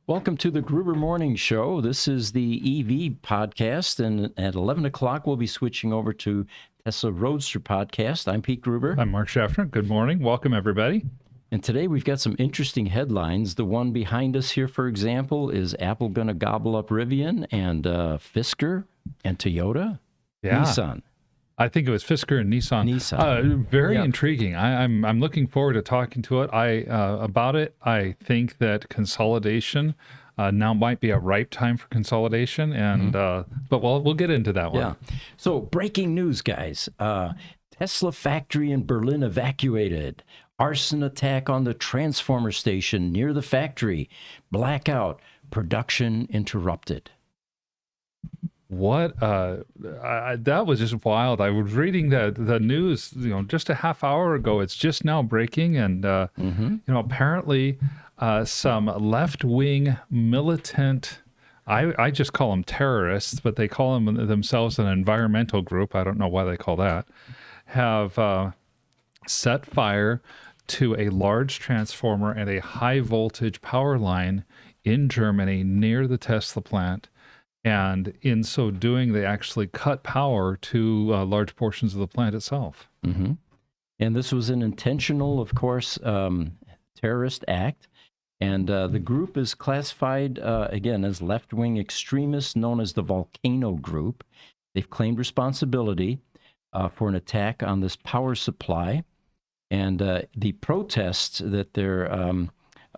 Welcome to the Gruber Morning Show. This is the EV podcast, and at 11 o'clock, we'll be switching over to Tesla Roadster podcast. I'm Pete Gruber. I'm Mark Schaffner. Good morning. Welcome, everybody. And today we've got some interesting headlines. The one behind us here, for example, is Apple going to gobble up Rivian and Fisker and Toyota? Yeah. Nissan. I think it was Fisker and Nissan. Very intriguing. I'm looking forward to talking to it. About it. I think that consolidation now might be a ripe time for consolidation, and but we'll get into that one. Yeah. So breaking news, guys. Tesla factory in Berlin evacuated. Arson attack on the transformer station near the factory. Blackout. Production interrupted. What that was just wild. I was reading the news, just a half hour ago. It's just now breaking, and apparently some left-wing militant, I just call them terrorists, but they call themselves an environmental group. I don't know why they call that. Have set fire to a large transformer and a high voltage power line in Germany near the Tesla plant. And in so doing, they actually cut power to large portions of the plant itself. Mm-hmm. And this was an intentional, of course, terrorist act. And the group is classified, again, as left-wing extremists known as the Volcano Group. They've claimed responsibility for an attack on this power supply. And the protests that they're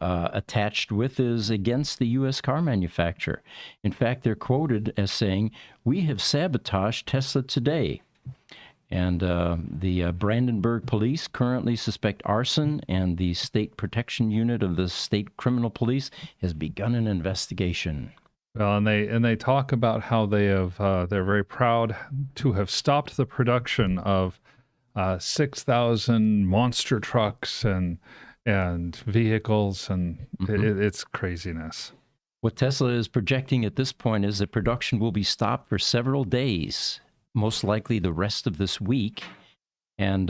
attached with is against the U.S. car manufacturer. In fact, they're quoted as saying, "We have sabotaged Tesla today." And the Brandenburg police currently suspect arson, and the State Protection Unit of the State Criminal Police has begun an investigation. Well, and they talk about how they're very proud to have stopped the production of 6,000 monster trucks and vehicles, and it's craziness. What Tesla is projecting at this point is that production will be stopped for several days, most likely the rest of this week, and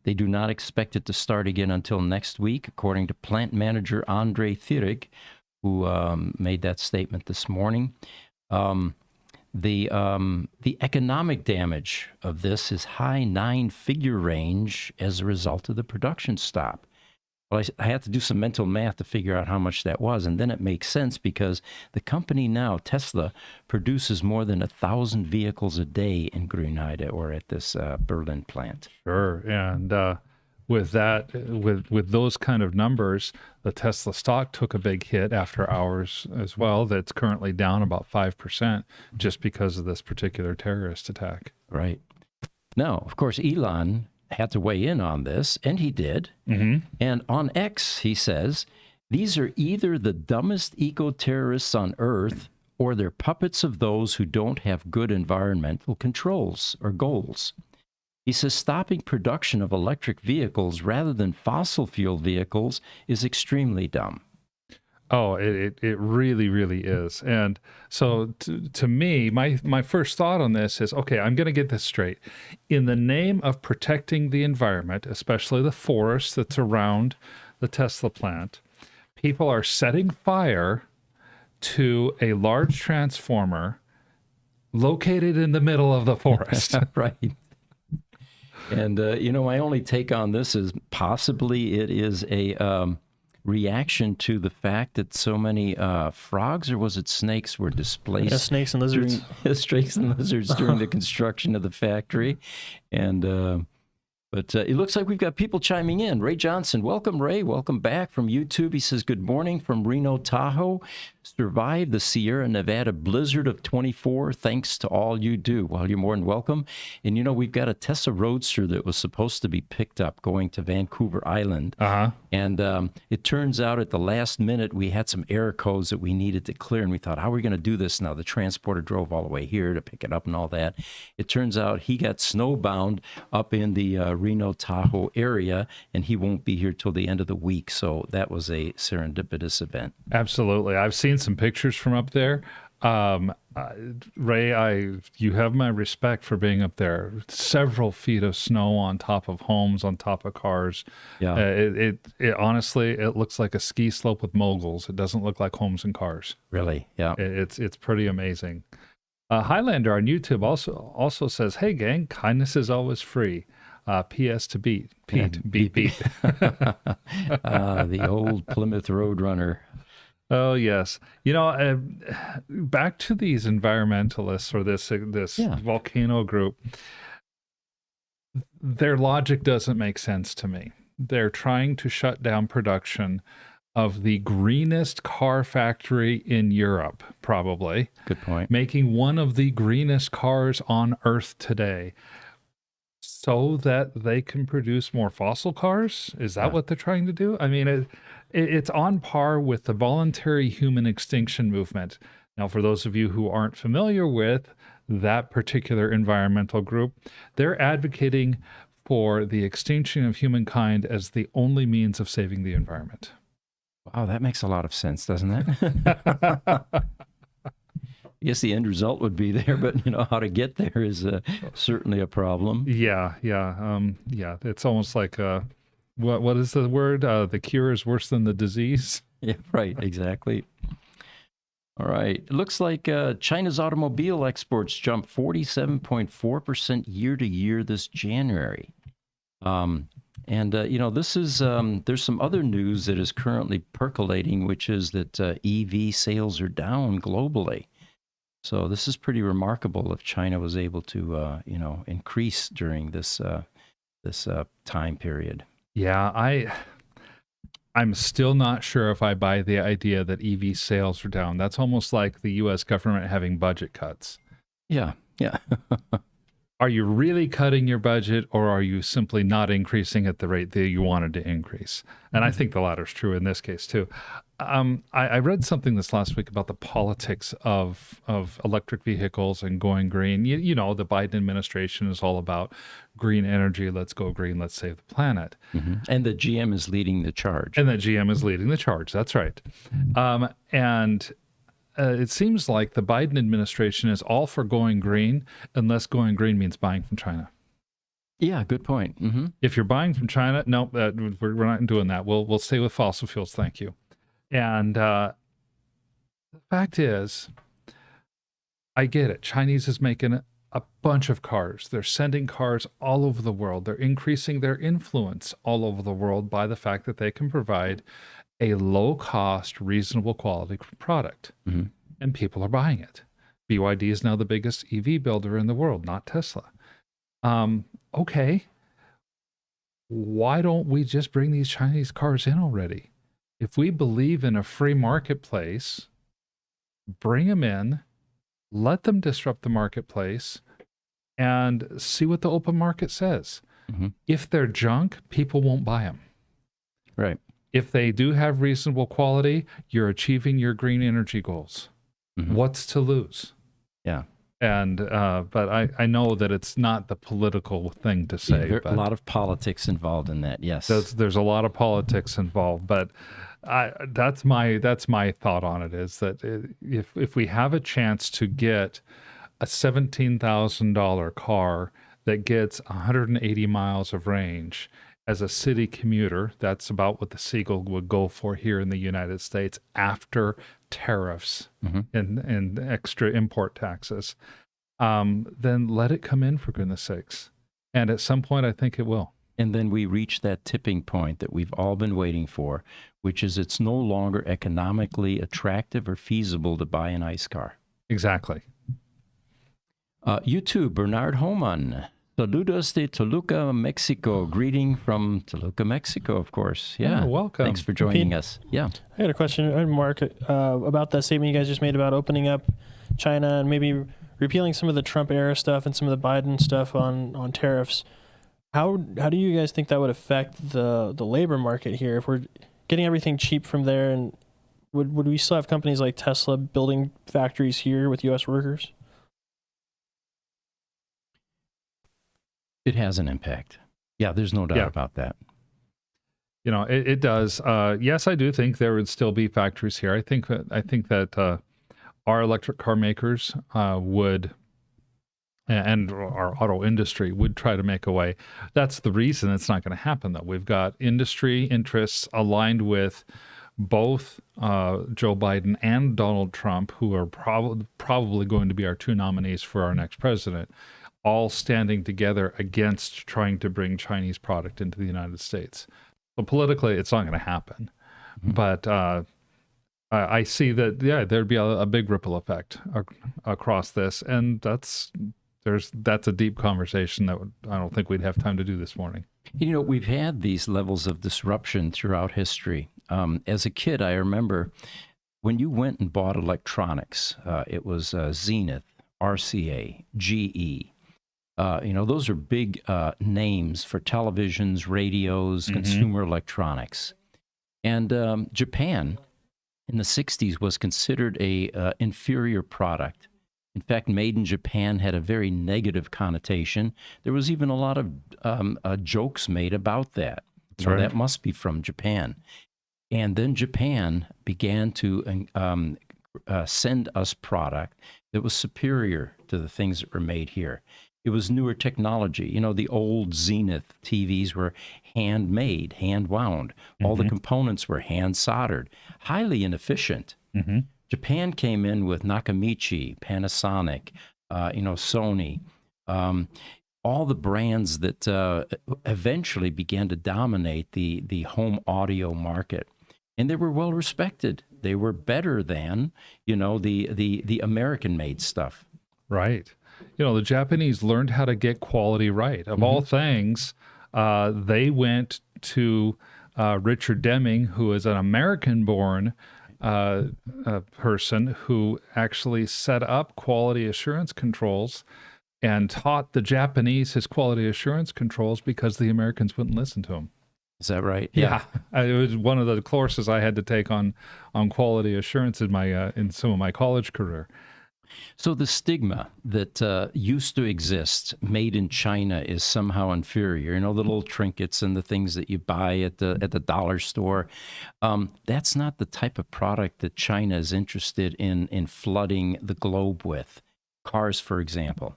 they do not expect it to start again until next week, according to plant manager Andre Thierig, who made that statement this morning. The economic damage of this is high nine-figure range as a result of the production stop. Well, I had to do some mental math to figure out how much that was, and then it makes sense because the company now, Tesla, produces more than 1,000 vehicles a day in Grünheide or at this Berlin plant. Sure, and with those kind of numbers, the Tesla stock took a big hit after hours as well. That's currently down about 5% just because of this particular terrorist attack. Right. Now, of course, Elon had to weigh in on this, and he did. And on X, he says, "These are either the dumbest eco-terrorists on Earth or they're puppets of those who don't have good environmental controls or goals." He says stopping production of electric vehicles rather than fossil fuel vehicles is extremely dumb. Oh, it really, really is. And so to me, my first thought on this is, okay, I'm going to get this straight. In the name of protecting the environment, especially the forest that's around the Tesla plant, people are setting fire to a large transformer located in the middle of the forest. Right. And, my only take on this is possibly it is a reaction to the fact that so many frogs, or was it snakes, were displaced. Yeah, snakes and lizards. Snakes and lizards during the construction of the factory. And but it looks like we've got people chiming in. Ray Johnson, welcome, Ray. Welcome back from YouTube. He says, "Good morning from Reno, Tahoe. Survived the Sierra Nevada blizzard of 24. Thanks to all you do." Well, you're more than welcome. And, we've got a Tesla Roadster that was supposed to be picked up going to Vancouver Island. And it turns out at the last minute, we had some error codes that we needed to clear. And we thought, how are we going to do this now? The transporter drove all the way here to pick it up and all that. It turns out he got snowbound up in the Reno, Tahoe area, and he won't be here till the end of the week. So that was a serendipitous event. Absolutely. I've seen some pictures from up there. Ray, you have my respect for being up there. Several feet of snow on top of homes, on top of cars. Yeah. It honestly, it looks like a ski slope with moguls. It doesn't look like homes and cars. Really? Yeah. It's pretty amazing. Highlander on YouTube also says, "Hey gang, kindness is always free. P.S. to Pete. Beat. The old Plymouth Roadrunner. Oh yes, back to these environmentalists or this volcano group. Their logic doesn't make sense to me. They're trying to shut down production of the greenest car factory in Europe, probably. Good point. Making one of the greenest cars on Earth today, so that they can produce more fossil cars? Is that what they're trying to do? I mean, it's on par with the voluntary human extinction movement. Now, for those of you who aren't familiar with that particular environmental group, they're advocating for the extinction of humankind as the only means of saving the environment. Wow, that makes a lot of sense, doesn't it? I guess the end result would be there, but how to get there is certainly a problem. Yeah. It's almost like what is the word? The cure is worse than the disease. Yeah, right. Exactly. All right. It looks like China's automobile exports jumped 47.4% year to year this January. This is there's some other news that is currently percolating, which is that EV sales are down globally. So this is pretty remarkable if China was able to, increase during this time period. Yeah, I'm still not sure if I buy the idea that EV sales are down. That's almost like the U.S. government having budget cuts. Yeah. Are you really cutting your budget, or are you simply not increasing at the rate that you wanted to increase? And I think the latter is true in this case too. I read something this last week about the politics of electric vehicles and going green. The Biden administration is all about green energy. Let's go green. Let's save the planet. Mm-hmm. And the GM is leading the charge. That's right. It seems like the Biden administration is all for going green, unless going green means buying from China. Yeah, good point. Mm-hmm. If you're buying from China, no, we're not doing that. We'll stay with fossil fuels, thank you. And the fact is, I get it. Chinese is making a bunch of cars. They're sending cars all over the world. They're increasing their influence all over the world by the fact that they can provide a low-cost, reasonable quality product. Mm-hmm. And people are buying it. BYD is now the biggest EV builder in the world, not Tesla. Okay. Why don't we just bring these Chinese cars in already? If we believe in a free marketplace, bring them in, let them disrupt the marketplace, and see what the open market says. Mm-hmm. If they're junk, people won't buy them. Right. If they do have reasonable quality, you're achieving your green energy goals. Mm-hmm. What's to lose? Yeah. And but I know that it's not the political thing to say. Yeah, a lot of politics involved in that. Yes, there's a lot of politics involved. But that's my thought on it, is that if we have a chance to get a $17,000 car that gets 180 miles of range as a city commuter, that's about what the Seagull would go for here in the United States after tariffs and extra import taxes, then let it come in, for goodness sakes. And at some point, I think it will. And then we reach that tipping point that we've all been waiting for, which is it's no longer economically attractive or feasible to buy an ICE car. Exactly. YouTube, Bernard Homan. Saludos de Toluca, Mexico. Greeting from Toluca, Mexico, of course. Yeah. Oh, welcome. Thanks for joining us. Yeah. I had a question, Mark, about that statement you guys just made about opening up China and maybe repealing some of the Trump era stuff and some of the Biden stuff on tariffs. How do you guys think that would affect the labor market here? If we're getting everything cheap from there, and would we still have companies like Tesla building factories here with U.S. workers? It has an impact. Yeah, there's no doubt about that. It does. Yes, I do think there would still be factories here. I think that our electric car makers would, and our auto industry would try to make a way. That's the reason it's not going to happen, though. We've got industry interests aligned with both Joe Biden and Donald Trump, who are probably going to be our two nominees for our next president, all standing together against trying to bring Chinese product into the United States. So politically, it's not going to happen. But I see that, yeah, there'd be a big ripple effect across this, and that's a deep conversation that I don't think we'd have time to do this morning. You know, we've had these levels of disruption throughout history. As a kid, I remember when you went and bought electronics, it was Zenith, RCA, GE. Those are big names for televisions, radios, consumer electronics. And Japan in the 60s was considered a inferior product. In fact, made in Japan had a very negative connotation. There was even a lot of jokes made about that. That's right. That must be from Japan. And then Japan began to send us product that was superior to the things that were made here. It was newer technology. You know, the old Zenith TVs were handmade, hand-wound. All the components were hand-soldered, highly inefficient. Japan came in with Nakamichi, Panasonic, Sony, all the brands that eventually began to dominate the home audio market. And they were well respected. They were better than, the American-made stuff. Right. The Japanese learned how to get quality right. Of all things, they went to Richard Deming, who is an American-born person who actually set up quality assurance controls and taught the Japanese his quality assurance controls because the Americans wouldn't listen to him. Is that right? Yeah. It was one of the courses I had to take on quality assurance in some of my college career. So the stigma that used to exist, made in China, is somehow inferior. The little trinkets and the things that you buy at the dollar store. That's not the type of product that China is interested in flooding the globe with. Cars, for example.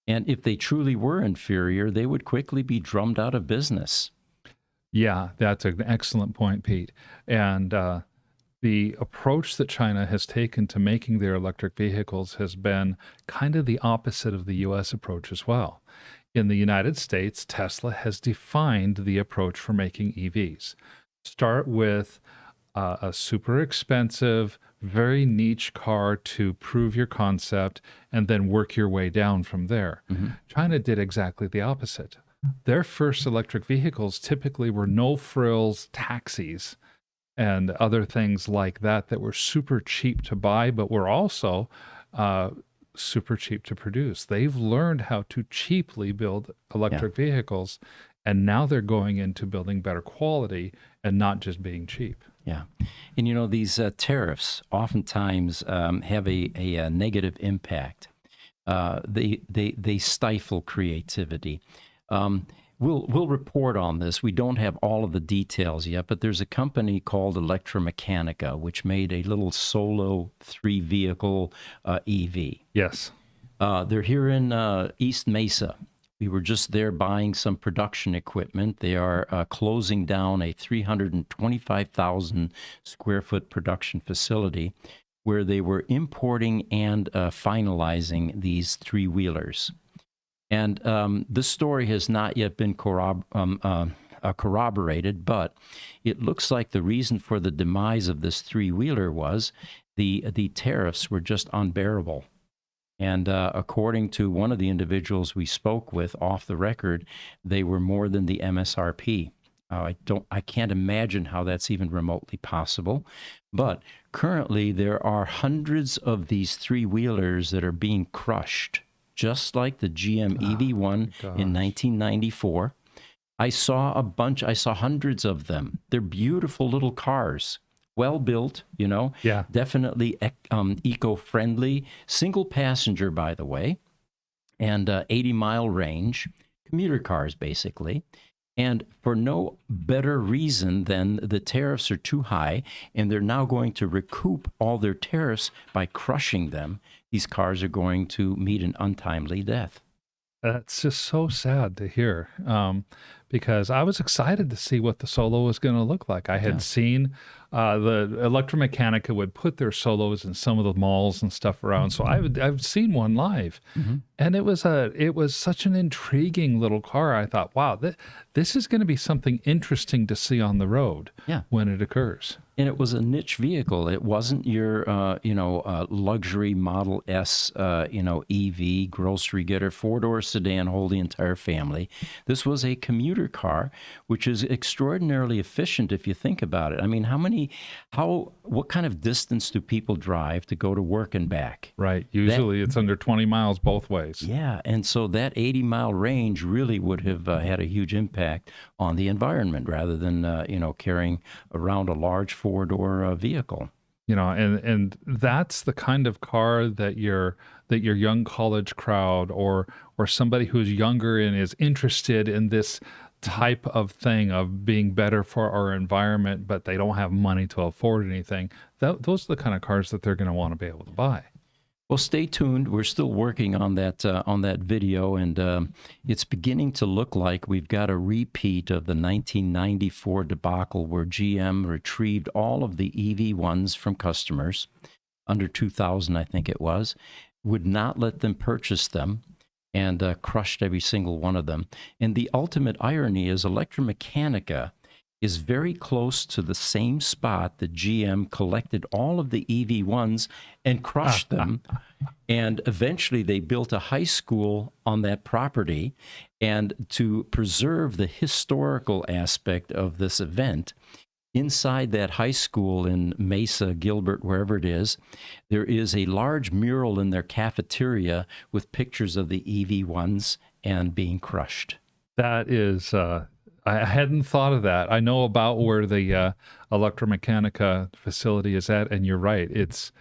And if they truly were inferior, they would quickly be drummed out of business. Yeah, that's an excellent point, Pete. And the approach that China has taken to making their electric vehicles has been kind of the opposite of the U.S. approach as well. In the United States, Tesla has defined the approach for making EVs. Start with a super expensive, very niche car to prove your concept, and then work your way down from there. China did exactly the opposite. Their first electric vehicles typically were no-frills taxis and other things like that were super cheap to buy, but were also super cheap to produce. They've learned how to cheaply build electric vehicles, and now they're going into building better quality and not just being cheap. Yeah. And these tariffs oftentimes have a negative impact. They stifle creativity. We'll report on this. We don't have all of the details yet, but there's a company called Electromechanica, which made a little solo 3-vehicle EV. Yes. They're here in East Mesa. We were just there buying some production equipment. They are closing down a 325,000 square foot production facility where they were importing and finalizing these 3-wheelers. And this story has not yet been corroborated, but it looks like the reason for the demise of this 3-wheeler was the tariffs were just unbearable. And according to one of the individuals we spoke with off the record, they were more than the MSRP. I can't imagine how that's even remotely possible. But currently, there are hundreds of these 3-wheelers that are being crushed, just like the GM EV1 in 1994. I saw hundreds of them. They're beautiful little cars. Well built, definitely eco-friendly, single passenger, by the way, and 80-mile range, commuter cars, basically. And for no better reason than the tariffs are too high, and they're now going to recoup all their tariffs by crushing them. These cars are going to meet an untimely death. That's just so sad to hear, because I was excited to see what the Solo was going to look like. I had seen the Electromechanica would put their Solos in some of the malls and stuff around, so I've seen one live, and it was such an intriguing little car. I thought, wow, this is going to be something interesting to see on the road when it occurs. And it was a niche vehicle. It wasn't your, luxury Model S, EV, grocery getter, four-door sedan, hold the entire family. This was a commuter car, which is extraordinarily efficient if you think about it. I mean, what kind of distance do people drive to go to work and back? Right. Usually it's under 20 miles both ways. Yeah. And so that 80-mile range really would have had a huge impact on the environment rather than, carrying around a large four-door vehicle. And that's the kind of car that your young college crowd or somebody who's younger and is interested in this type of thing of being better for our environment, but they don't have money to afford anything. Those are the kind of cars that they're going to want to be able to buy. Well, stay tuned. We're still working on that video, and it's beginning to look like we've got a repeat of the 1994 debacle where GM retrieved all of the EV1s from customers, under 2,000, I think it was, would not let them purchase them, and crushed every single one of them. And the ultimate irony is Electromechanica is very close to the same spot that GM collected all of the EV1s and crushed them. And eventually they built a high school on that property. And to preserve the historical aspect of this event, inside that high school in Mesa, Gilbert, wherever it is, there is a large mural in their cafeteria with pictures of the EV1s and being crushed. That is... I hadn't thought of that. I know about where the Electromechanica facility is at, and you're right. The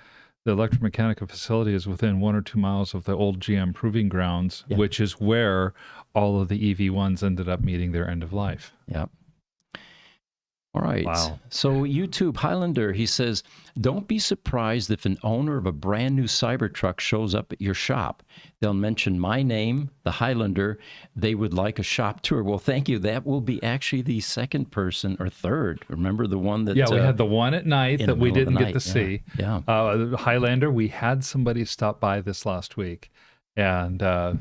Electromechanica facility is within 1 or 2 miles of the old GM proving grounds, which is where all of the EV1s ended up meeting their end of life. Yeah. All right. Wow. So YouTube Highlander, he says, don't be surprised if an owner of a brand new Cybertruck shows up at your shop. They'll mention my name, the Highlander. They would like a shop tour. Well, thank you. That will be actually the second person or third. Remember the one that... Yeah, we had the one at night that we didn't get to see. Yeah. Highlander, we had somebody stop by this last week, and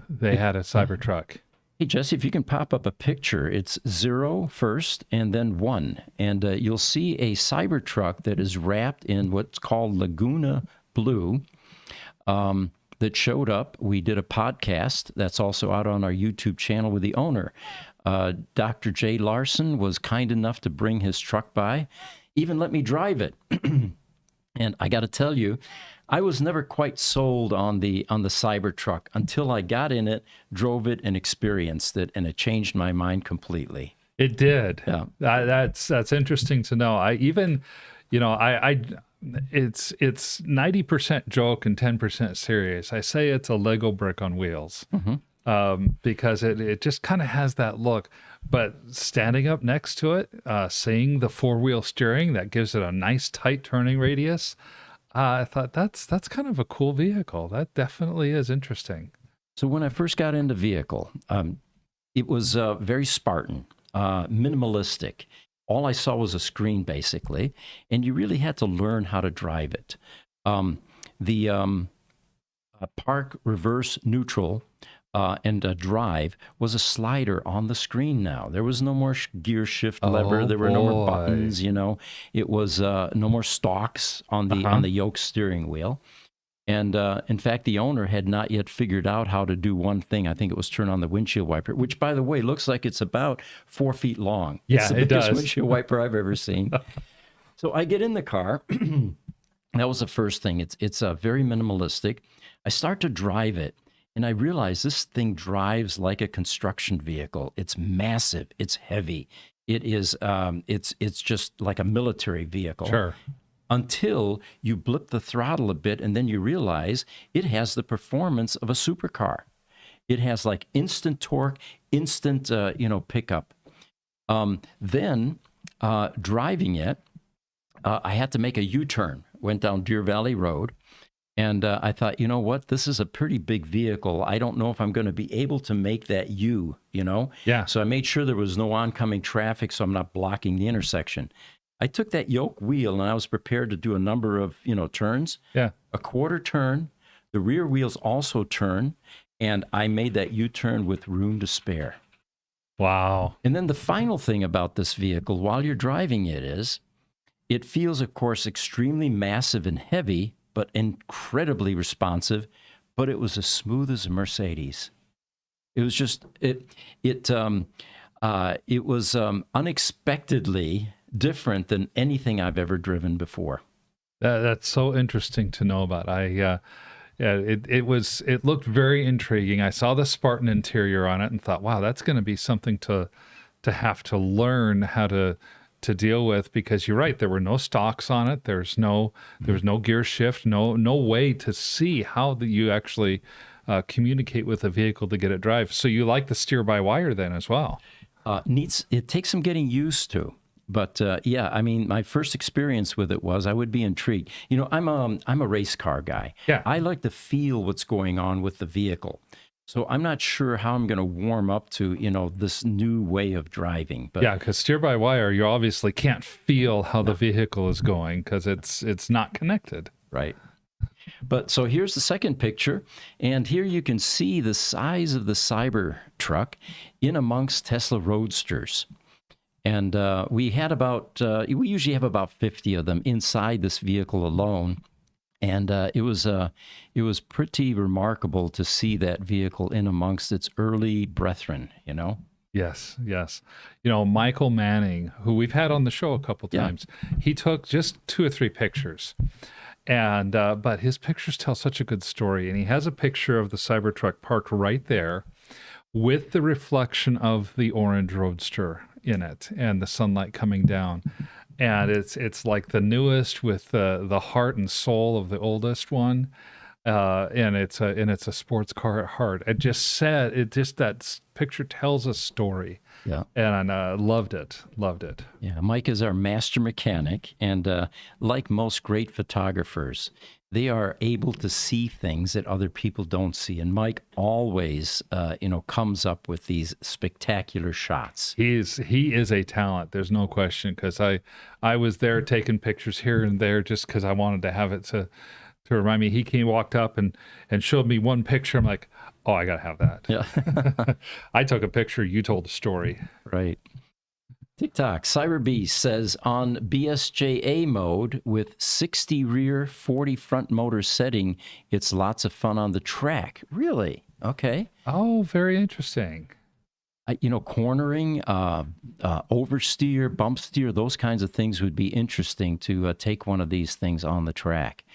they had a Cybertruck. Hey, Jesse, if you can pop up a picture, it's 0 first and then 1. And you'll see a Cybertruck that is wrapped in what's called Laguna Blue that showed up. We did a podcast that's also out on our YouTube channel with the owner. Dr. Jay Larson was kind enough to bring his truck by, even let me drive it. And I got to tell you, I was never quite sold on the Cybertruck until I got in it, drove it, and experienced it, and it changed my mind completely. It did. Yeah. That's interesting to know. It's 90% joke and 10% serious. I say it's a Lego brick on wheels, because it just kind of has that look. But standing up next to it, seeing the four-wheel steering that gives it a nice tight turning radius, I thought that's kind of a cool vehicle. That definitely is interesting. So when I first got into vehicle, it was very Spartan, minimalistic. All I saw was a screen, basically, and you really had to learn how to drive it. The park, reverse, neutral, and drive was a slider on the screen now. There was no more gear shift lever. There were no more buttons, It was no more stalks on the yoke steering wheel. And in fact, the owner had not yet figured out how to do one thing. I think it was turn on the windshield wiper, which, by the way, looks like it's about 4 feet long. Yeah, it's the it biggest does. windshield wiper I've ever seen. So I get in the car. That was the first thing. It's very minimalistic. I start to drive it. And I realized this thing drives like a construction vehicle. It's massive. It's heavy. It is. It's just like a military vehicle. Sure. Until you blip the throttle a bit, and then you realize it has the performance of a supercar. It has like instant torque, instant pickup. Then driving it, I had to make a U-turn. Went down Deer Valley Road. And I thought, you know what? This is a pretty big vehicle. I don't know if I'm going to be able to make that U, Yeah. So I made sure there was no oncoming traffic so I'm not blocking the intersection. I took that yoke wheel and I was prepared to do a number of, turns. Yeah. A quarter turn. The rear wheels also turn. And I made that U-turn with room to spare. Wow. And then the final thing about this vehicle while you're driving it feels, of course, extremely massive and heavy, but incredibly responsive, but it was as smooth as a Mercedes. It was just, it was unexpectedly different than anything I've ever driven before. That's so interesting to know about. It looked very intriguing. I saw the Spartan interior on it and thought, wow, that's going to be something to have to learn how to deal with, because you're right, there were no stocks on it. There was no gear shift, no way to see how you actually communicate with a vehicle to get it drive. So you like the steer by wire then as well? It takes some getting used to. But yeah, I mean, my first experience with it was I would be intrigued. I'm a race car guy. Yeah. I like to feel what's going on with the vehicle. So I'm not sure how I'm going to warm up to, this new way of driving. But yeah, because steer by wire, you obviously can't feel how the vehicle is going because it's not connected. Right. But so here's the second picture, and here you can see the size of the Cybertruck in amongst Tesla Roadsters. And we usually have about 50 of them inside this vehicle alone. And it was pretty remarkable to see that vehicle in amongst its early brethren, Yes. Michael Manning, who we've had on the show a couple times, he took just 2 or 3 pictures. And but his pictures tell such a good story. And he has a picture of the Cybertruck parked right there with the reflection of the orange Roadster in it and the sunlight coming down. And it's like the newest with the heart and soul of the oldest one, and it's a sports car at heart. That picture tells a story. Yeah, and I loved it. Yeah, Mike is our master mechanic, and like most great photographers, they are able to see things that other people don't see. And Mike always, comes up with these spectacular shots. He is a talent. There's no question, because I was there taking pictures here and there just because I wanted to have it to remind me. He walked up and showed me one picture. I'm like, oh, I got to have that. Yeah. I took a picture. You told the story. Right. TikTok, CyberBeast says on BSJA mode with 60 rear, 40 front motor setting, it's lots of fun on the track. Really? Okay. Oh, very interesting. Cornering, oversteer, bump steer, those kinds of things would be interesting to take one of these things on the track.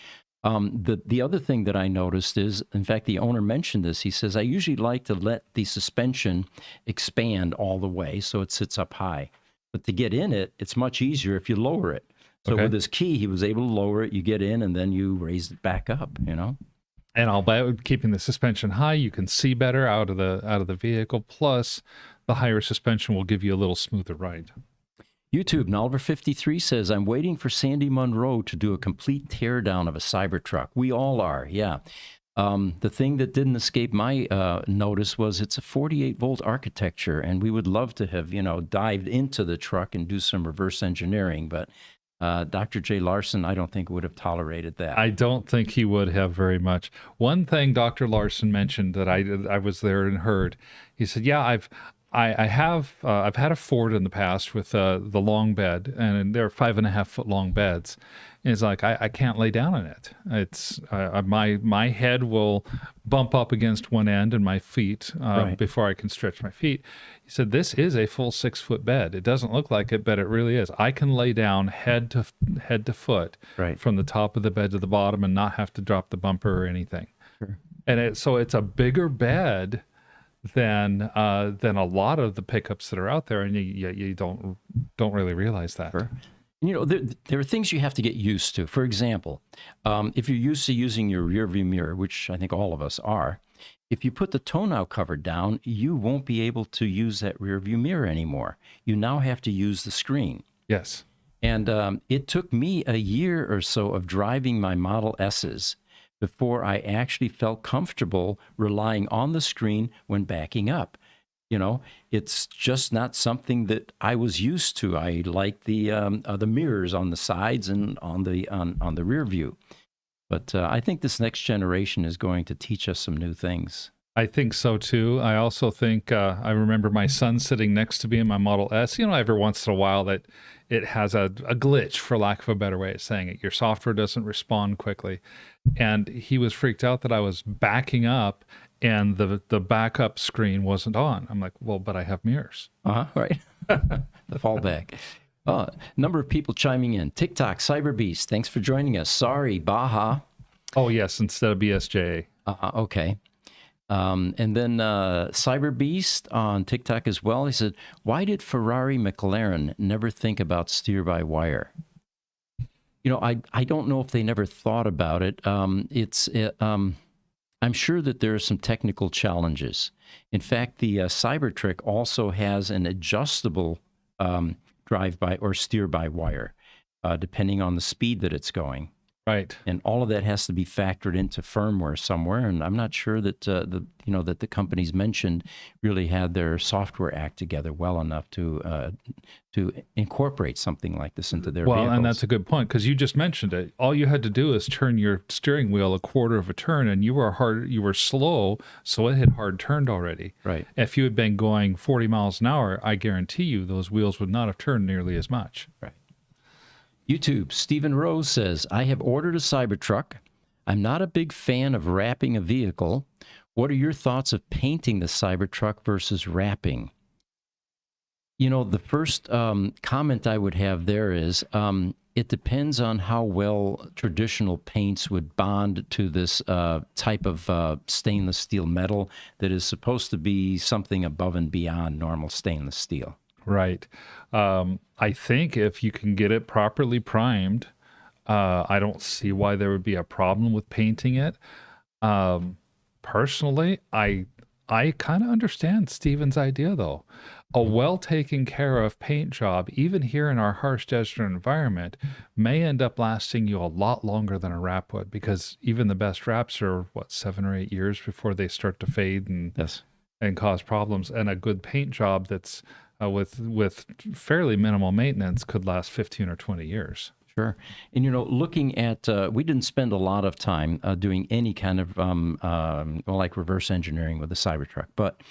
The other thing that I noticed is, in fact, the owner mentioned this. He says, I usually like to let the suspension expand all the way so it sits up high. But to get in it, it's much easier if you lower it. So with his key, he was able to lower it. You get in, and then you raise it back up, And I'll bet keeping the suspension high, you can see better out of the vehicle. Plus, the higher suspension will give you a little smoother ride. YouTube, Nolver53 says, I'm waiting for Sandy Munro to do a complete teardown of a Cybertruck. We all are, yeah. The thing that didn't escape my notice was it's a 48-volt architecture, and we would love to have, dived into the truck and do some reverse engineering, but Dr. J. Larson, I don't think would have tolerated that. I don't think he would have very much. One thing Dr. Larson mentioned that I was there and heard, he said, yeah, I've had a Ford in the past with the long bed, and they're 5.5 foot long beds. And it's like I can't lay down in it. It's my head will bump up against one end and my feet before I can stretch my feet. He said this is a full 6 foot bed. It doesn't look like it, but it really is. I can lay down head to foot from the top of the bed to the bottom and not have to drop the bumper or anything. Sure. And so it's a bigger bed than a lot of the pickups that are out there, and you don't really realize that. Sure. There are things you have to get used to. For example, if you're used to using your rear view mirror, which I think all of us are, If you put the tonneau cover down, you won't be able to use that rear view mirror anymore. You now have to use the screen. Yes. And it took me a year or so of driving my Model S's before I actually felt comfortable relying on the screen when backing up. You know, it's just not something that I was used to. I like the mirrors on the sides and on the rear view. But I think this next generation is going to teach us some new things. I think so too. I also think I remember my son sitting next to me in my Model S. You know, every once in a while that it has a glitch, for lack of a better way of saying it. Your software doesn't respond quickly. And he was freaked out that I was backing up and the backup screen wasn't on. I'm like, well, but I have mirrors. Right. The fallback. Number of people chiming in. TikTok, Cyberbeast, thanks for joining us. Sorry, Baja. Oh, yes, instead of BSJ. Okay. And then Cyberbeast on TikTok as well. He said, why did Ferrari McLaren never think about steer-by-wire? You know, I don't know if they never thought about it. I'm sure that there are some technical challenges. In fact, the Cybertruck also has an adjustable drive-by or steer-by-wire, depending on the speed that it's going. Right. And all of that has to be factored into firmware somewhere. And I'm not sure that that the companies mentioned really had their software act together well enough to incorporate something like this into their vehicles. And that's a good point, because you just mentioned it. All you had to do is turn your steering wheel a quarter of a turn, and you were slow, so it had hard turned already. Right. If you had been going 40 miles an hour, I guarantee you those wheels would not have turned nearly as much. Right. YouTube, Stephen Rose says, I have ordered a Cybertruck. I'm not a big fan of wrapping a vehicle. What are your thoughts of painting the Cybertruck versus wrapping? You know, the first comment I would have there is, it depends on how well traditional paints would bond to this type of stainless steel metal that is supposed to be something above and beyond normal stainless steel. Right. I think if you can get it properly primed, I don't see why there would be a problem with painting it. Personally, I kind of understand Steven's idea, though. A well taken care of paint job, even here in our harsh desert environment, may end up lasting you a lot longer than a wrap would, because even the best wraps are, 7 or 8 years before they start to fade and cause problems. And a good paint job that's with fairly minimal maintenance could last 15 or 20 years. Sure. And, you know, looking at, we didn't spend a lot of time doing any kind of, like reverse engineering with the Cybertruck. But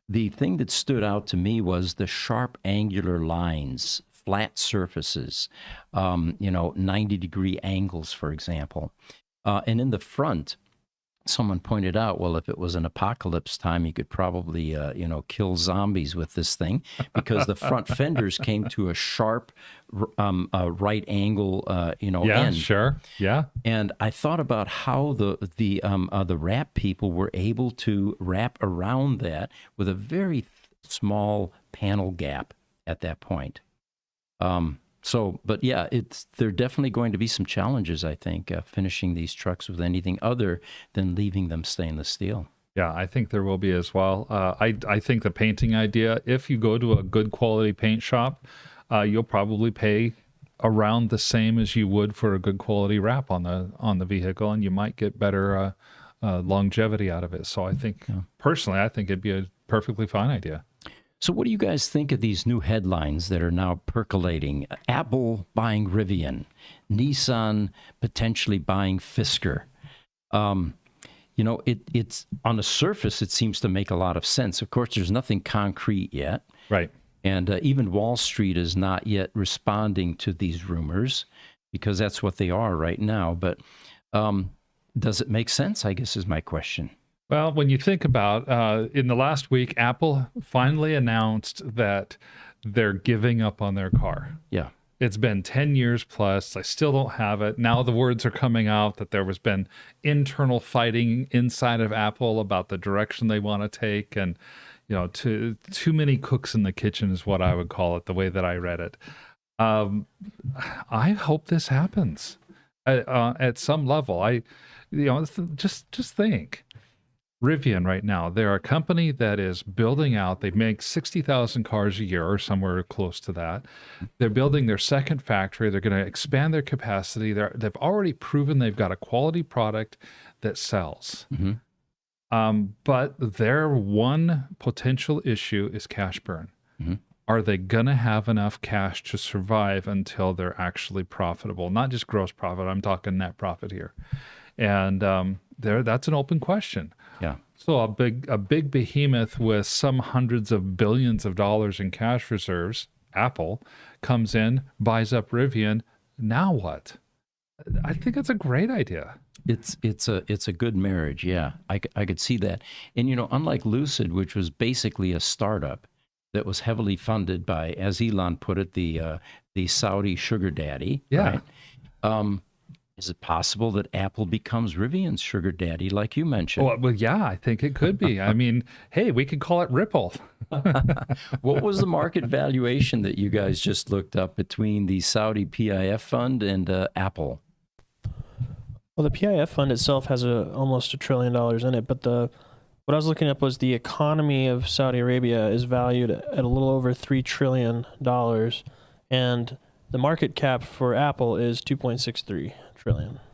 the thing that stood out to me was the sharp angular lines, flat surfaces, 90-degree angles, for example. And in the front, someone pointed out, well, if it was an apocalypse time, you could probably, kill zombies with this thing, because the front fenders came to a sharp right angle, end. Sure. Yeah. And I thought about how the wrap people were able to wrap around that with a very small panel gap at that point. But yeah, there are definitely going to be some challenges, I think, finishing these trucks with anything other than leaving them stainless steel. Yeah, I think there will be as well. I think the painting idea, if you go to a good quality paint shop, you'll probably pay around the same as you would for a good quality wrap on the vehicle, and you might get better longevity out of it. So I think, personally, I think it'd be a perfectly fine idea. So what do you guys think of these new headlines that are now percolating? Apple buying Rivian, Nissan potentially buying Fisker. It's on the surface, it seems to make a lot of sense. Of course, there's nothing concrete yet. Right. And even Wall Street is not yet responding to these rumors, because that's what they are right now. But does it make sense, I guess, is my question. Well, when you think about in the last week, Apple finally announced that they're giving up on their car. Yeah. It's been 10 years plus. I still don't have it. Now the words are coming out that there has been internal fighting inside of Apple about the direction they want to take. And, too many cooks in the kitchen is what I would call it, the way that I read it. I hope this happens at some level. Just think. Rivian right now, they're a company that is building out. They make 60,000 cars a year or somewhere close to that. They're building their second factory. They're going to expand their capacity. They've already proven they've got a quality product that sells. But their one potential issue is cash burn. Are they going to have enough cash to survive until they're actually profitable? Not just gross profit. I'm talking net profit here. And that's an open question. Yeah. So a big behemoth with some hundreds of billions of dollars in cash reserves, Apple, comes in, buys up Rivian. Now what? I think it's a great idea. It's a good marriage. Yeah, I could see that. And unlike Lucid, which was basically a startup that was heavily funded by, as Elon put it, the Saudi sugar daddy. Yeah. Right? Is it possible that Apple becomes Rivian's sugar daddy, like you mentioned? Well, yeah, I think it could be. I mean, hey, we could call it Ripple. What was the market valuation that you guys just looked up between the Saudi PIF fund and Apple? Well, the PIF fund itself has almost $1 trillion in it, but what I was looking up was the economy of Saudi Arabia is valued at a little over $3 trillion, and the market cap for Apple is 2.63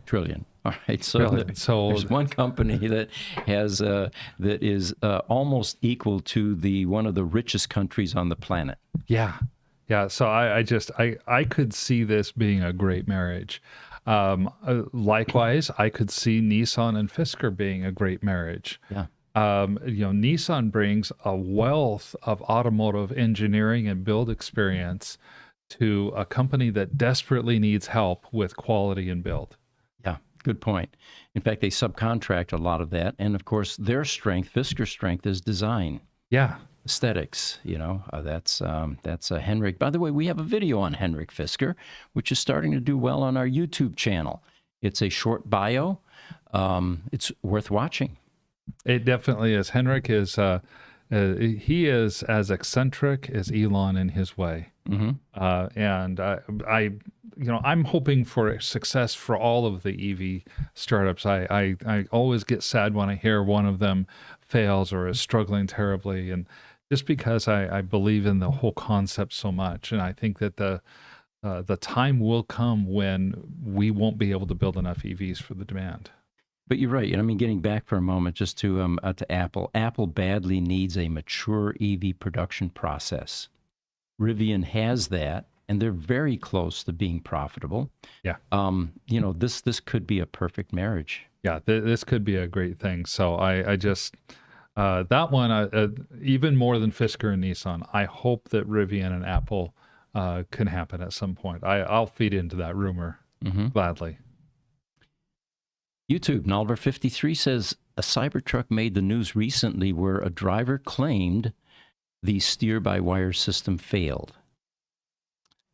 trillion. All right, so there's one company that has that is almost equal to one of the richest countries on the planet. Yeah. So I could see this being a great marriage. Likewise, I could see Nissan and Fisker being a great marriage. Yeah. Nissan brings a wealth of automotive engineering and build experience to a company that desperately needs help with quality and build. Yeah, good point. In fact, they subcontract a lot of that. And of course, their strength, Fisker's strength, is design. Yeah. Aesthetics, that's Henrik. By the way, we have a video on Henrik Fisker, which is starting to do well on our YouTube channel. It's a short bio. It's worth watching. It definitely is. Henrik is he is as eccentric as Elon in his way. And I'm hoping for success for all of the EV startups. I always get sad when I hear one of them fails or is struggling terribly, and just because I believe in the whole concept so much, and I think that the time will come when we won't be able to build enough EVs for the demand. But you're right. I mean, getting back for a moment just to Apple. Apple badly needs a mature EV production process. Rivian has that, and they're very close to being profitable. Yeah. This could be a perfect marriage. Yeah, this could be a great thing. So I just that one even more than Fisker and Nissan. I hope that Rivian and Apple can happen at some point. I'll feed into that rumor gladly. YouTube, Nolver53 says, a Cybertruck made the news recently where a driver claimed the steer-by-wire system failed.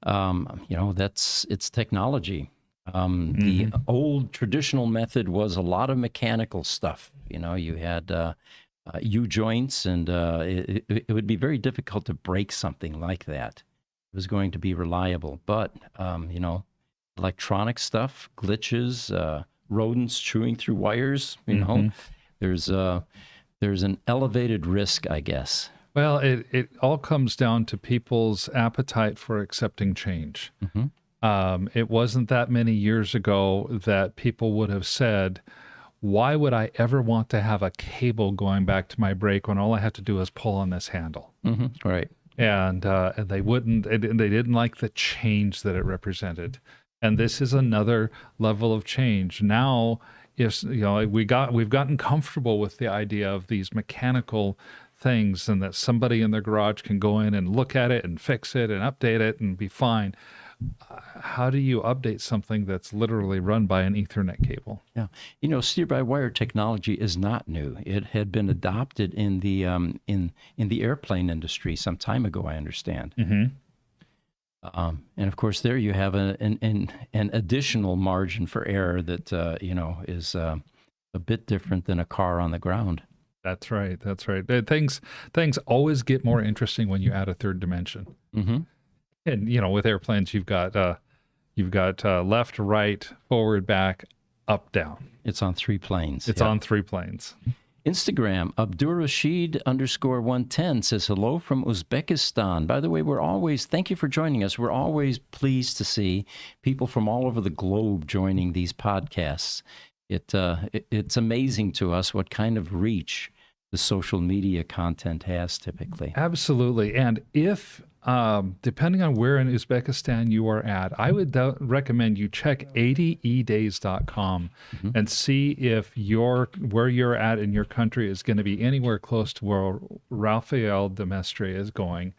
It's technology. The old traditional method was a lot of mechanical stuff. You had U-joints, and it would be very difficult to break something like that. It was going to be reliable. But, electronic stuff, glitches, rodents chewing through wires, there's an elevated risk, I guess. Well, it all comes down to people's appetite for accepting change. It wasn't that many years ago that people would have said, why would I ever want to have a cable going back to my brake when all I have to do is pull on this handle? Right. And they didn't like the change that it represented. And this is another level of change. Now, we've gotten comfortable with the idea of these mechanical things, and that somebody in their garage can go in and look at it and fix it and update it and be fine. How do you update something that's literally run by an Ethernet cable? Yeah, steer-by-wire technology is not new. It had been adopted in the in the airplane industry some time ago, I understand. And of course, there you have an additional margin for error that is a bit different than a car on the ground. That's right. Things always get more interesting when you add a third dimension. And with airplanes, you've got left, right, forward, back, up, down. It's on three planes. It's on three planes. Instagram, Abdurrashid_110 says hello from Uzbekistan. By the way, thank you for joining us. We're always pleased to see people from all over the globe joining these podcasts. It's amazing to us what kind of reach the social media content has typically. Absolutely. And if, depending on where in Uzbekistan you are at, I would recommend you check 80edays.com and see if where you're at in your country is going to be anywhere close to where Rafael de Mestre is going.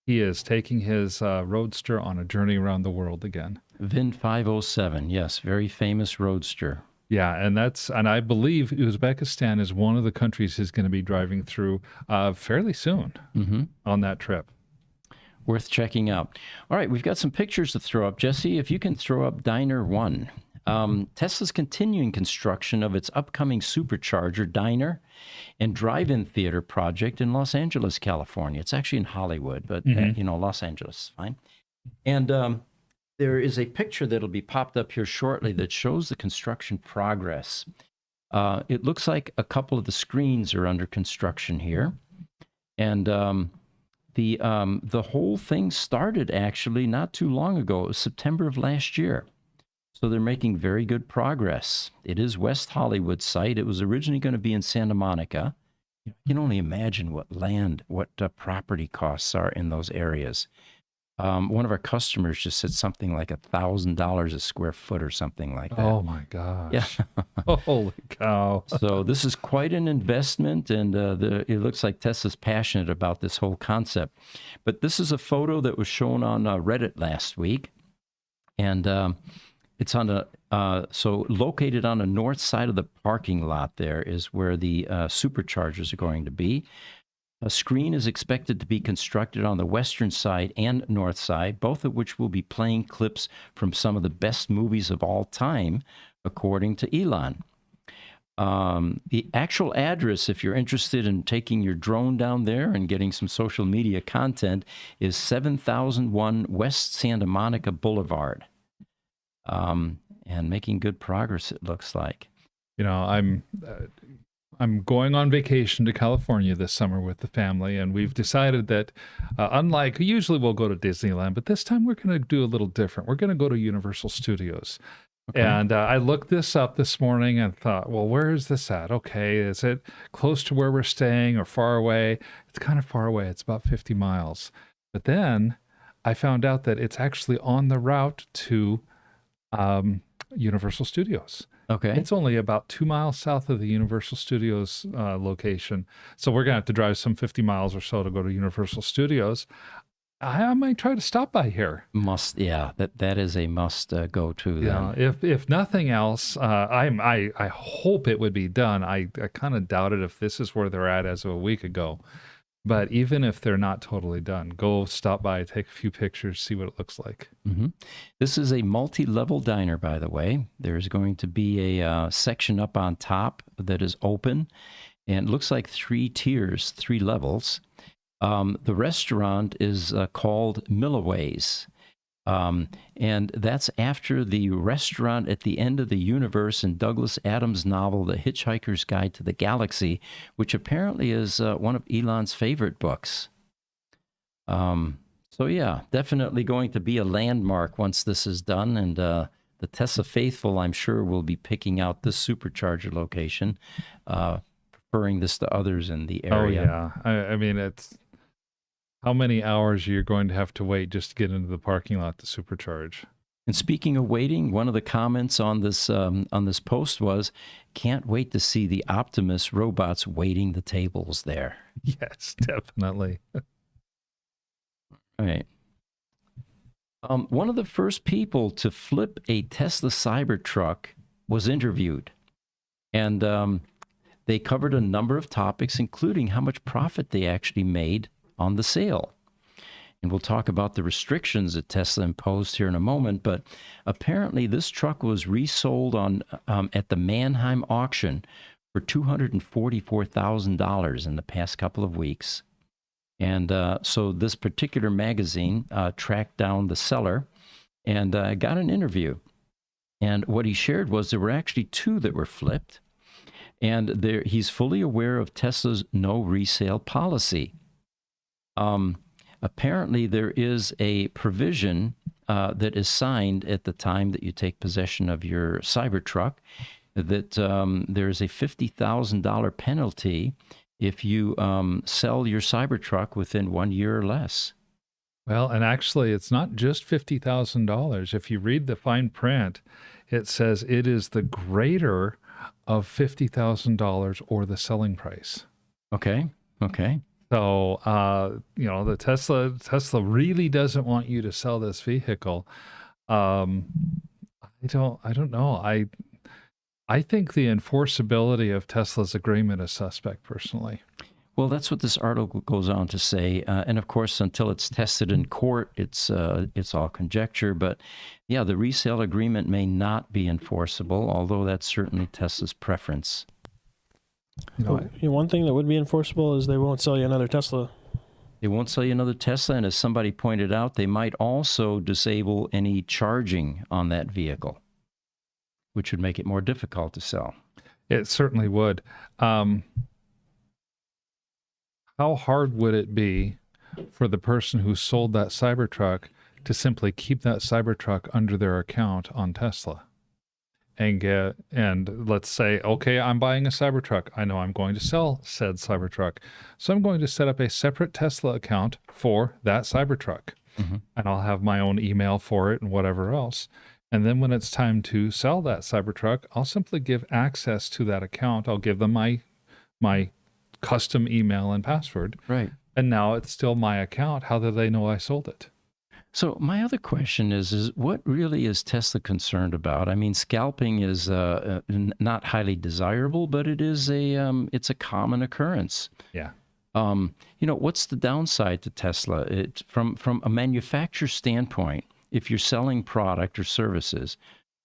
He is taking his roadster on a journey around the world again. VIN 507, yes, very famous roadster. Yeah, and I believe Uzbekistan is one of the countries he's going to be driving through fairly soon on that trip. Worth checking out. All right, we've got some pictures to throw up. Jesse, if you can throw up Diner 1. Tesla's continuing construction of its upcoming supercharger, diner, and drive-in theater project in Los Angeles, California. It's actually in Hollywood, but, Los Angeles is fine. And there is a picture that'll be popped up here shortly that shows the construction progress. It looks like a couple of the screens are under construction here. And the whole thing started actually not too long ago. It was September of last year. So they're making very good progress. It is West Hollywood site. It was originally going to be in Santa Monica. You can only imagine what property costs are in those areas. One of our customers just said something like $1,000 a square foot or something like that. Oh my gosh. Yeah. Holy cow. So this is quite an investment, and it looks like Tesla's passionate about this whole concept. But this is a photo that was shown on Reddit last week, and it's on so located on the north side of the parking lot. There is where the superchargers are going to be. A screen is expected to be constructed on the western side and north side, both of which will be playing clips from some of the best movies of all time, according to Elon. The actual address, if you're interested in taking your drone down there and getting some social media content, is 7001 West Santa Monica Boulevard. And making good progress, it looks like. I'm going on vacation to California this summer with the family, and we've decided that unlike usually we'll go to Disneyland, but this time we're going to do a little different. We're going to go to Universal Studios. Okay. And I looked this up this morning and thought, well, where is this at? Okay, is it close to where we're staying or far away? It's kind of far away. It's about 50 miles. But then I found out that it's actually on the route to Universal Studios. Okay. It's only about 2 miles south of the Universal Studios location. So we're going to have to drive some 50 miles or so to go to Universal Studios. I might try to stop by here. That is a must go to. Yeah, if nothing else, I hope it would be done. I kind of doubted if this is where they're at as of a week ago. But even if they're not totally done, go stop by, take a few pictures, see what it looks like. Mm-hmm. This is a multi-level diner, by the way. There's going to be a section up on top that is open, and it looks like 3 tiers, 3 levels. The restaurant is called Millaway's, and that's after the restaurant at the end of the universe in Douglas Adams' novel, The Hitchhiker's Guide to the Galaxy, which apparently is one of Elon's favorite books. So yeah, definitely going to be a landmark once this is done, and the Tesla faithful, I'm sure, will be picking out this supercharger location, preferring this to others in the area. Oh yeah, I mean, it's how many hours you're going to have to wait just to get into the parking lot to supercharge. And speaking of waiting, one of the comments on this post was, "Can't wait to see the Optimus robots waiting the tables there." Yes, definitely. All right. One of the first people to flip a Tesla Cybertruck was interviewed, and they covered a number of topics, including how much profit they actually made on the sale. And we'll talk about the restrictions that Tesla imposed here in a moment, but apparently this truck was resold at the Mannheim auction for $244,000 in the past couple of weeks. And so this particular magazine tracked down the seller and got an interview. And what he shared was there were actually 2 that were flipped. And he's fully aware of Tesla's no resale policy. Apparently, there is a provision that is signed at the time that you take possession of your Cybertruck that there is a $50,000 penalty if you sell your Cybertruck within 1 year or less. Well, and actually, it's not just $50,000. If you read the fine print, it says it is the greater of $50,000 or the selling price. Okay. So, the Tesla really doesn't want you to sell this vehicle. I don't know. I think the enforceability of Tesla's agreement is suspect, personally. Well, that's what this article goes on to say, and of course, until it's tested in court, it's all conjecture. But yeah, the resale agreement may not be enforceable, although that's certainly Tesla's preference. One thing that would be enforceable is they won't sell you another Tesla. They won't sell you another Tesla, and as somebody pointed out, they might also disable any charging on that vehicle, which would make it more difficult to sell. It certainly would. How hard would it be for the person who sold that Cybertruck to simply keep that Cybertruck under their account on Tesla and let's say, okay, I'm buying a Cybertruck. I know I'm going to sell said Cybertruck. So I'm going to set up a separate Tesla account for that Cybertruck. Mm-hmm. And I'll have my own email for it and whatever else. And then when it's time to sell that Cybertruck, I'll simply give access to that account. I'll give them my custom email and password. Right. And now it's still my account. How do they know I sold it? So my other question is what really is Tesla concerned about? I mean, scalping is not highly desirable, but it's a common occurrence. Yeah. What's the downside to Tesla? From a manufacturer standpoint, if you're selling product or services,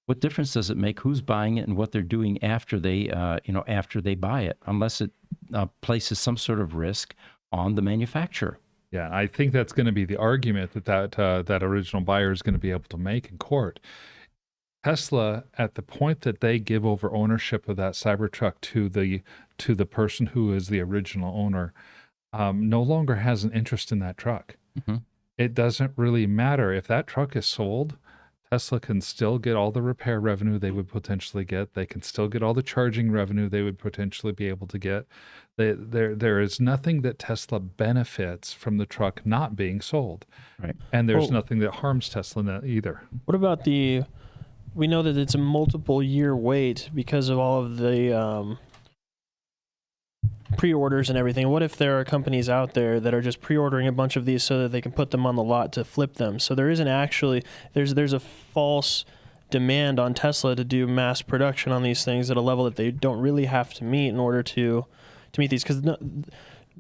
what difference does it make who's buying it and what they're doing after they buy it, unless it places some sort of risk on the manufacturer? Yeah, I think that's going to be the argument that original buyer is going to be able to make in court. Tesla, at the point that they give over ownership of that Cybertruck to the person who is the original owner, no longer has an interest in that truck. Mm-hmm. It doesn't really matter if that truck is sold. Tesla can still get all the repair revenue they would potentially get. They can still get all the charging revenue they would potentially be able to get. There is nothing that Tesla benefits from the truck not being sold. Right. And there's nothing that harms Tesla either. What about we know that it's a multiple year wait because of all of the pre-orders and everything. What if there are companies out there that are just pre-ordering a bunch of these so that they can put them on the lot to flip them? So there isn't actually, there's a false demand on Tesla to do mass production on these things at a level that they don't really have to meet in order to meet these, because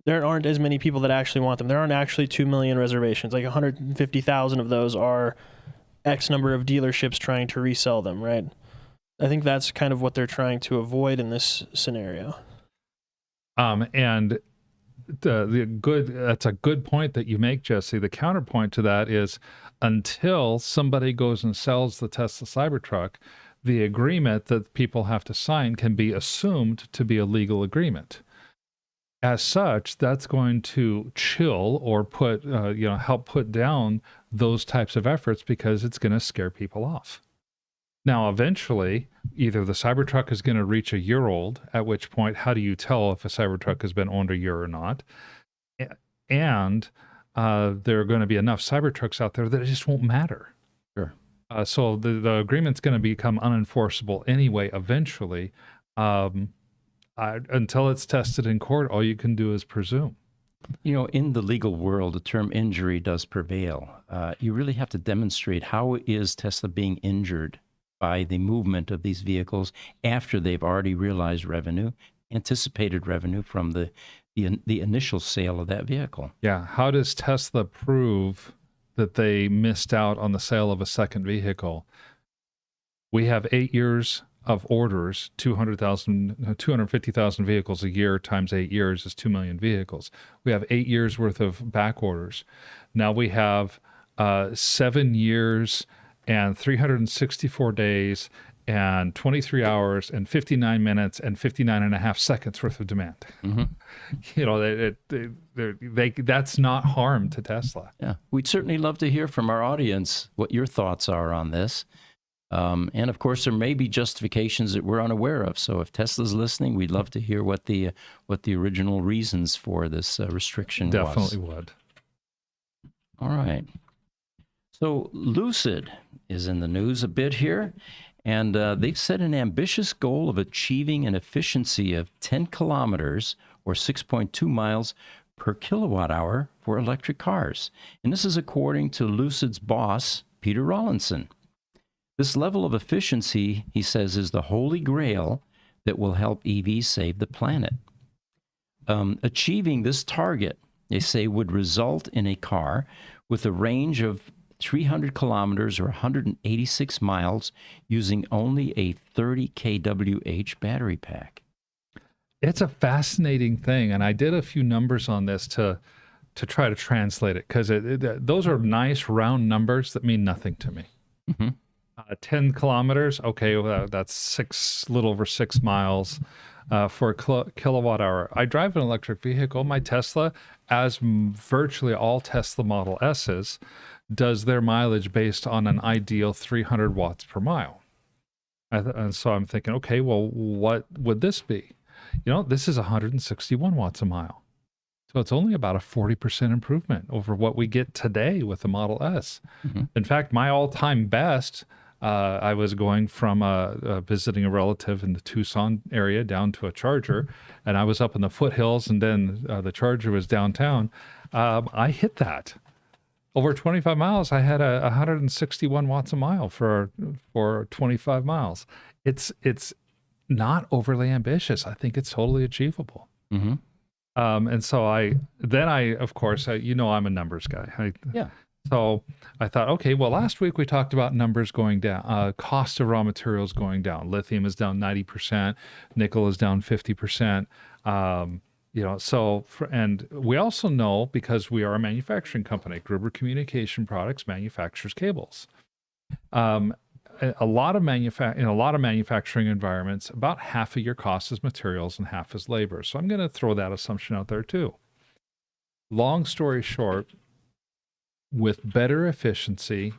there aren't as many people that actually want them. There aren't actually 2 million reservations. Like 150,000 of those are X number of dealerships trying to resell them, right? I think that's kind of what they're trying to avoid in this scenario. And that's a good point that you make, Jesse. The counterpoint to that is until somebody goes and sells the Tesla Cybertruck, the agreement that people have to sign can be assumed to be a legal agreement. As such, that's going to chill or help put down those types of efforts because it's going to scare people off. Now, eventually, either the Cybertruck is going to reach a year old, at which point, how do you tell if a Cybertruck has been owned a year or not? And there are going to be enough Cybertrucks out there that it just won't matter. Sure. So the agreement's going to become unenforceable anyway, eventually. Until it's tested in court, all you can do is presume. In the legal world, the term injury does prevail. You really have to demonstrate how is Tesla being injured by the movement of these vehicles after they've already realized revenue, anticipated revenue from the initial sale of that vehicle. Yeah. How does Tesla prove that they missed out on the sale of a second vehicle? We have 8 years of orders, 250,000 vehicles a year times 8 years is 2 million vehicles. We have 8 years worth of back orders. Now we have 7 years and 364 days and 23 hours and 59 minutes and 59 and a half seconds worth of demand. Mm-hmm. You know, that's not harm to Tesla. Yeah, we'd certainly love to hear from our audience what your thoughts are on this. And of course, there may be justifications that we're unaware of. So if Tesla's listening, we'd love to hear what the original reasons for this restriction Definitely was. would. All right. So Lucid is in the news a bit here, and they've set an ambitious goal of achieving an efficiency of 10 kilometers or 6.2 miles per kilowatt hour for electric cars. And this is according to Lucid's boss, Peter Rawlinson. This level of efficiency, he says, is the holy grail that will help EVs save the planet. Achieving this target, they say, would result in a car with a range of 300 kilometers or 186 miles using only a 30 kWh battery pack. It's a fascinating thing, and I did a few numbers on this to try to translate it, because those are nice round numbers that mean nothing to me. Mm-hmm. 10 kilometers, okay, well, that's little over 6 miles for a kilowatt hour. I drive an electric vehicle. My Tesla, as virtually all Tesla Model S's, does their mileage based on an ideal 300 watts per mile. And so I'm thinking, okay, well, what would this be? You know, this is 161 watts a mile. So it's only about a 40% improvement over what we get today with the Model S. Mm-hmm. In fact, my all-time best, I was going from visiting a relative in the Tucson area down to a charger, and I was up in the foothills, and then the charger was downtown. I hit that. Over 25 miles, I had 161 watts a mile for 25 miles. It's not overly ambitious. I think it's totally achievable. Mm-hmm. And so of course, you know, I'm a numbers guy. So I thought, okay, well, last week we talked about numbers going down, cost of raw materials going down. Lithium is down 90%, nickel is down 50%. You know, and we also know, because we are a manufacturing company, Gruber Communication Products manufactures cables. In a lot of manufacturing environments, about half of your cost is materials and half is labor. So I'm going to throw that assumption out there too. Long story short, with better efficiency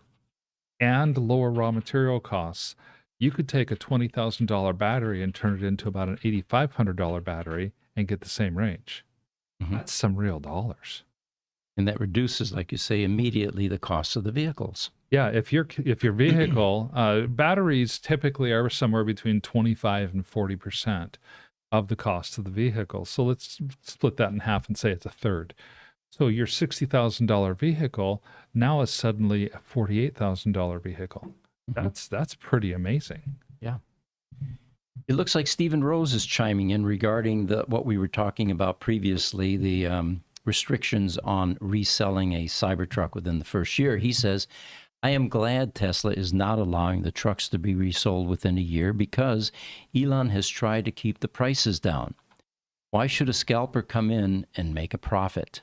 and lower raw material costs, you could take a $20,000 battery and turn it into about an $8,500 battery and get the same range. Mm-hmm. That's some real dollars. And that reduces, like you say, immediately the cost of the vehicles. Yeah, if your vehicle, batteries typically are somewhere between 25 and 40% of the cost of the vehicle. So let's split that in half and say it's a third. So your $60,000 vehicle now is suddenly a $48,000 vehicle. Mm-hmm. That's pretty amazing. Yeah. It looks like Stephen Rose is chiming in regarding what we were talking about previously, the restrictions on reselling a Cybertruck within the first year. He says, I am glad Tesla is not allowing the trucks to be resold within a year because Elon has tried to keep the prices down. Why should a scalper come in and make a profit?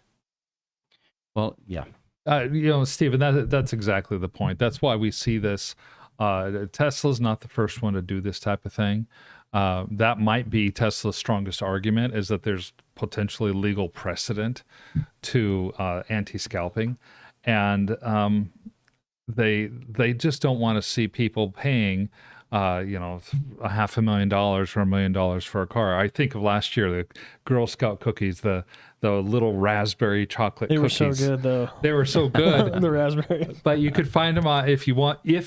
Well, yeah. You know, Stephen, that's exactly the point. That's why we see this. Tesla's not the first one to do this type of thing. That might be Tesla's strongest argument, is that there's potentially legal precedent to anti-scalping. And they just don't want to see people paying $500,000 or $1 million for a car. I think of last year, the Girl Scout cookies, the little raspberry chocolate cookies. They were so good, though. They were so good. The raspberry. But you could find them if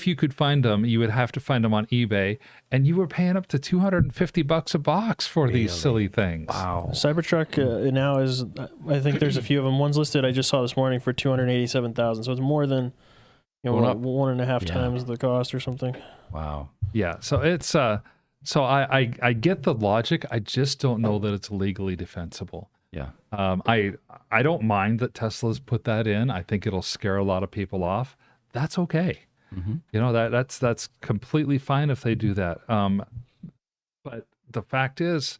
you could find them, you would have to find them on eBay, and you were paying up to $250 a box for these silly things. Wow. Cybertruck now is, I think there's a few of them. One's listed, I just saw this morning, for $287,000. So it's more than, one and a half times the cost or something. Wow. Yeah. So it's so I get the logic. I just don't know that it's legally defensible. Yeah. I don't mind that Tesla's put that in. I think it'll scare a lot of people off. That's okay. Mm-hmm. You know, that's completely fine if they do that. But the fact is,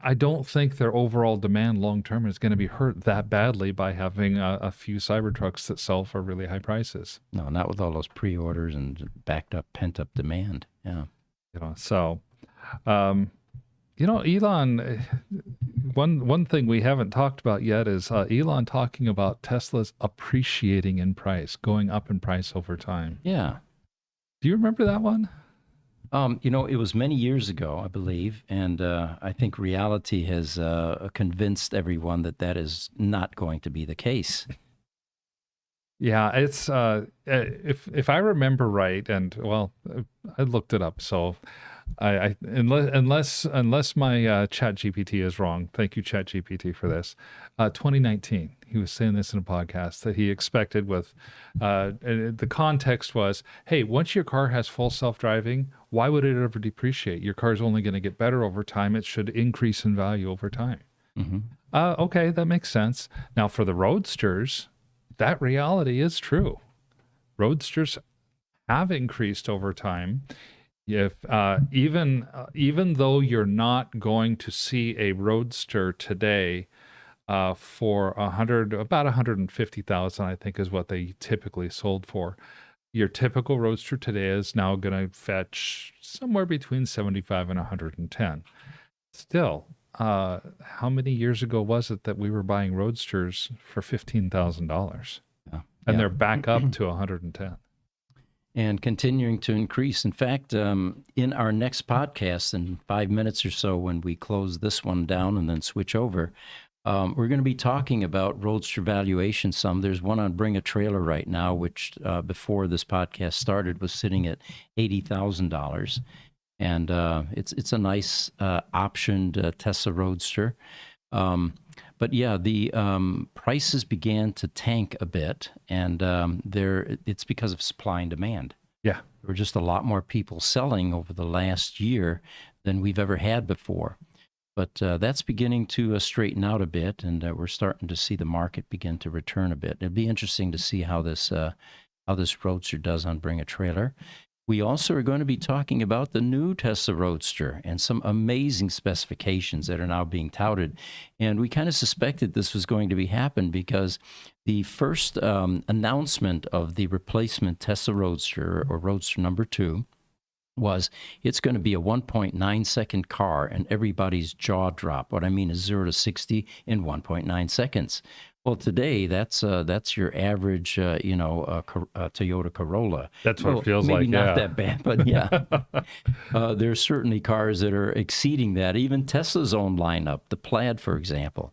I don't think their overall demand long term is going to be hurt that badly by having a few Cybertrucks that sell for really high prices. No, not with all those pre-orders and backed up, pent up demand. Yeah. So, Elon. One thing we haven't talked about yet is Elon talking about Tesla's appreciating in price, going up in price over time. Yeah. Do you remember that one? It was many years ago, I believe, and I think reality has convinced everyone that that is not going to be the case. Yeah, it's if I remember right, and well, I looked it up, so unless my Chat GPT is wrong, thank you Chat GPT for this. 2019, he was saying this in a podcast that he expected with the context was, hey, once your car has full self-driving, why would it ever depreciate? Your car is only going to get better over time. It should increase in value over time. Mm-hmm. Okay, that makes sense. Now for the Roadsters, that reality is true. Roadsters have increased over time. If even though you're not going to see a Roadster today for about 150,000, I think is what they typically sold for. Your typical Roadster today is now going to fetch somewhere between 75 and 110. Still, how many years ago was it that we were buying Roadsters for $15,000? Yeah. And they're back up to 110. And continuing to increase. In fact, in our next podcast, in 5 minutes or so, when we close this one down and then switch over, we're going to be talking about Roadster valuation some. There's one on Bring a Trailer right now, which before this podcast started was sitting at $80,000. And it's a nice optioned Tesla Roadster. But yeah, the prices began to tank a bit, and it's because of supply and demand. Yeah. There were just a lot more people selling over the last year than we've ever had before. But that's beginning to straighten out a bit, and we're starting to see the market begin to return a bit. It'll be interesting to see how this Roadster does on Bring a Trailer. We also are going to be talking about the new Tesla Roadster and some amazing specifications that are now being touted. And we kind of suspected this was going to happen because the first announcement of the replacement Tesla Roadster, or Roadster number 2, was it's going to be a 1.9-second car, and everybody's jaw dropped. What I mean is 0 to 60 in 1.9 seconds. Well, today that's your average, Toyota Corolla. That's what it feels maybe like. Not yeah. that bad, but yeah, there's certainly cars that are exceeding that. Even Tesla's own lineup, the Plaid, for example.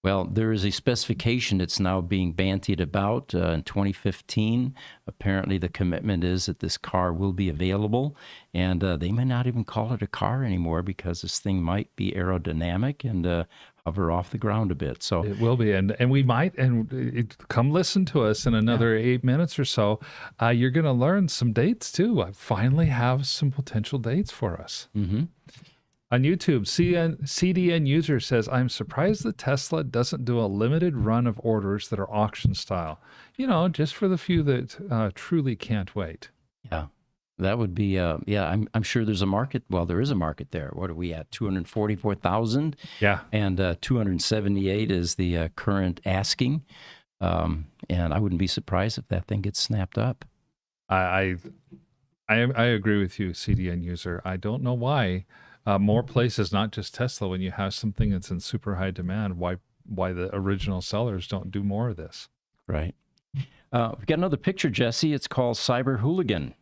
Well, there is a specification that's now being bantied about in 2015. Apparently, the commitment is that this car will be available, and they may not even call it a car anymore because this thing might be aerodynamic and hover off the ground a bit. So it will be, and we might, come listen to us in another 8 minutes or so. You're going to learn some dates too. I finally have some potential dates for us. Mm-hmm. On YouTube, CDN user says, I'm surprised that Tesla doesn't do a limited run of orders that are auction style. Just for the few that truly can't wait. Yeah, that would be, I'm sure there's a market. Well, there is a market there. What are we at? 244,000? Yeah. And 278 is the current asking. And I wouldn't be surprised if that thing gets snapped up. I agree with you, CDN user. I don't know why. More places, not just Tesla, when you have something that's in super high demand, why the original sellers don't do more of this. Right. We've got another picture, Jesse. It's called Cyber Hooligan.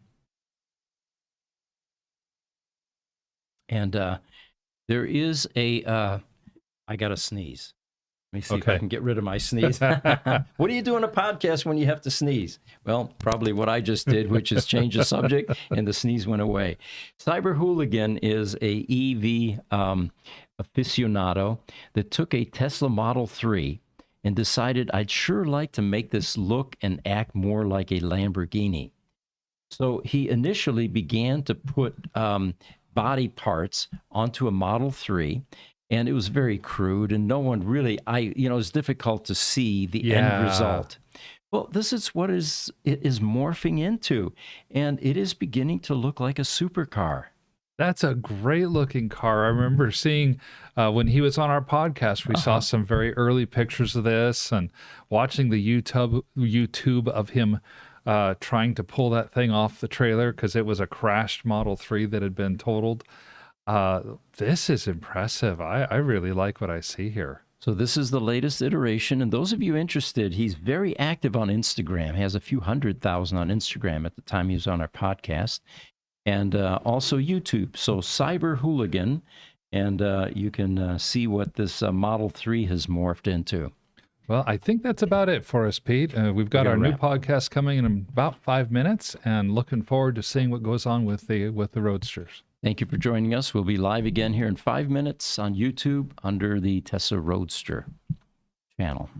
And there is I got to sneeze. Let me see if I can get rid of my sneeze. What do you do on a podcast when you have to sneeze? Well, probably what I just did, which is change the subject, and the sneeze went away. Cyber Hooligan is a EV aficionado that took a Tesla Model 3 and decided, I'd sure like to make this look and act more like a Lamborghini. So he initially began to put body parts onto a Model 3. And it was very crude, and no one really, it's difficult to see the end result. Well, this is what it is morphing into, and it is beginning to look like a supercar. That's a great looking car. I remember seeing when he was on our podcast, we saw some very early pictures of this and watching the YouTube of him trying to pull that thing off the trailer because it was a crashed Model 3 that had been totaled. This is impressive. I really like what I see here. So this is the latest iteration, and those of you interested, he's very active on Instagram. He has a few 100,000 on Instagram at the time he was on our podcast, and also YouTube. So Cyber Hooligan, and you can see what this Model 3 has morphed into. Well, I think that's about it for us, Pete. We've got our new podcast coming in about 5 minutes, and looking forward to seeing what goes on with the Roadsters. Thank you for joining us. We'll be live again here in 5 minutes on YouTube under the Tesla Roadster channel.